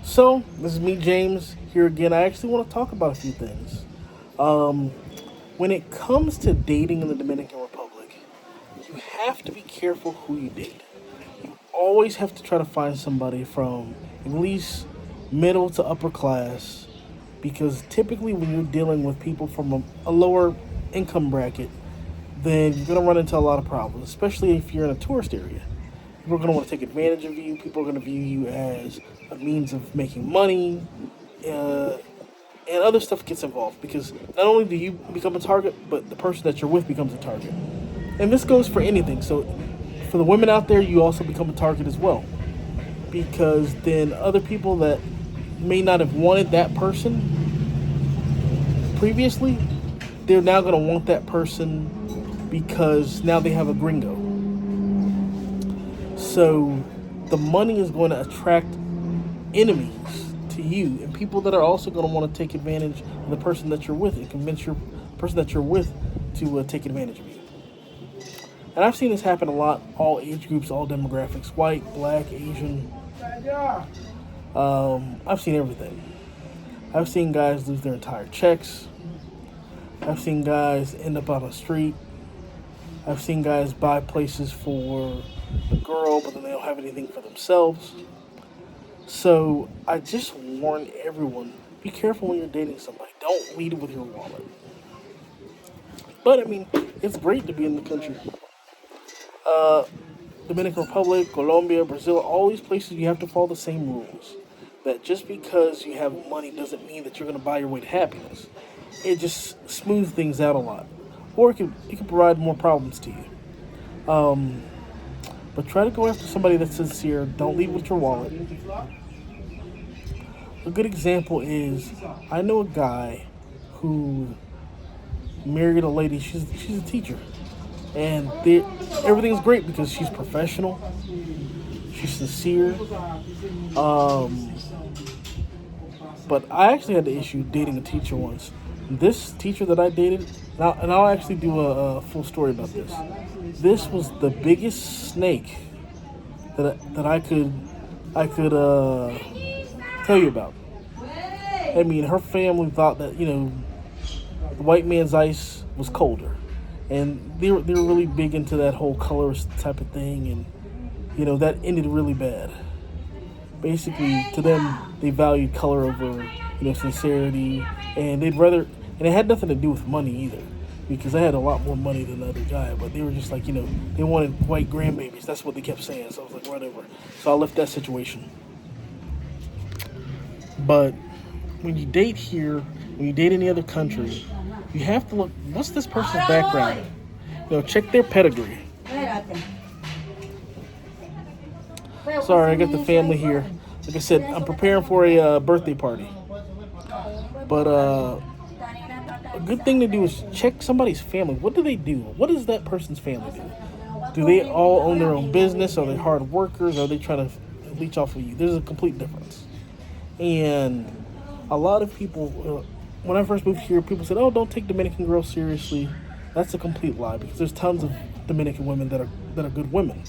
So, this is me, James, here again. I actually want to talk about a few things. Um, when it comes to dating in the Dominican Republic, you have to be careful who you date. Always have to try to find somebody from at least middle to upper class because typically when you're dealing with people from a lower income bracket, then you're going to run into a lot of problems, especially if you're in a tourist area. People are going to want to take advantage of you. People are going to view you as a means of making money, uh, and other stuff gets involved because not only do you become a target, but the person that you're with becomes a target. And this goes for anything. So, for the women out there, you also become a target as well because then other people that may not have wanted that person previously, they're now going to want that person because now they have a gringo. So the money is going to attract enemies to you and people that are also going to want to take advantage of the person that you're with and convince your person that you're with to take advantage of you. And I've seen this happen a lot, all age groups, all demographics, white, black, Asian. I've seen everything. I've seen guys lose their entire checks. I've seen guys end up on the street. I've seen guys buy places for the girl, but then they don't have anything for themselves. So I just warn everyone, be careful when you're dating somebody. Don't lead with your wallet. But I mean, it's great to be in the country. Uh, Dominican Republic, Colombia, Brazil, all these places you have to follow the same rules. That just because you have money doesn't mean that you're going to buy your way to happiness. It just smooths things out a lot. Or it can provide more problems to you. But try to go after somebody that's sincere. Don't lead with your wallet. A good example is I know a guy who married a lady. She's a teacher, and everything's great because she's professional. She's sincere. But I actually had the issue dating a teacher once. This teacher that I dated, and I'll actually do a full story about this. This was the biggest snake that I could tell you about. I mean, her family thought that the white man's ice was colder, and they were really big into that whole colorist type of thing, and that ended really bad. Basically, to them, they valued color over sincerity, and and it had nothing to do with money either, because I had a lot more money than the other guy, but they were just like, they wanted white grandbabies. That's what they kept saying. So I was like, whatever. So I left that situation. But when you date here, when you date any other country, you have to look, what's this person's background? Check their pedigree. Sorry, I got the family here. Like I said, I'm preparing for a birthday party. But a good thing to do is check somebody's family. What do they do? What does that person's family do? Do they all own their own business? Are they hard workers? Are they trying to leech off of you? There's a complete difference. And a lot of people, when I first moved here, people said, "Oh, don't take Dominican girls seriously." That's a complete lie because there's tons of Dominican women that are good women.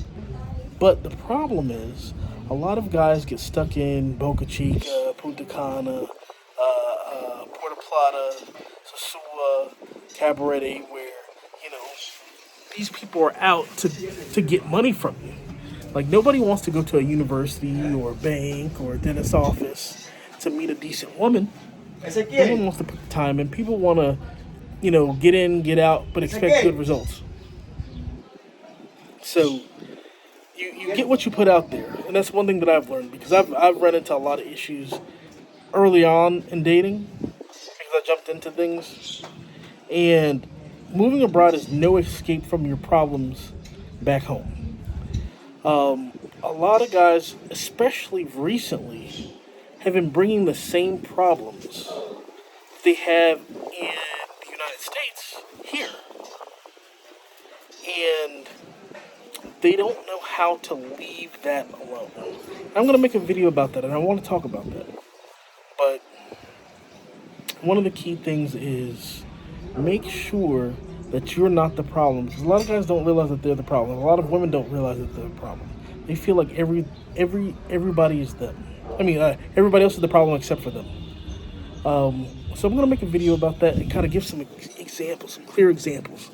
But the problem is, a lot of guys get stuck in Boca Chica, Punta Cana, Puerto Plata, Sosúa, Cabaret, where these people are out to get money from you. Like nobody wants to go to a university or a bank or a dentist's office to meet a decent woman. No one wants to put the time in. People want to, get in, get out, but expect good results. So you get what you put out there, and that's one thing that I've learned because I've run into a lot of issues early on in dating because I jumped into things, and moving abroad is no escape from your problems back home. A lot of guys, especially recently, have been bringing the same problems they have in the United States here, and they don't know how to leave that alone. I'm going to make a video about that, and I want to talk about that. But one of the key things is make sure that you're not the problem. Because a lot of guys don't realize that they're the problem. A lot of women don't realize that they're the problem. They feel like everybody is them. I mean, everybody else is the problem except for them. So I'm gonna make a video about that and kind of give some examples, some clear examples.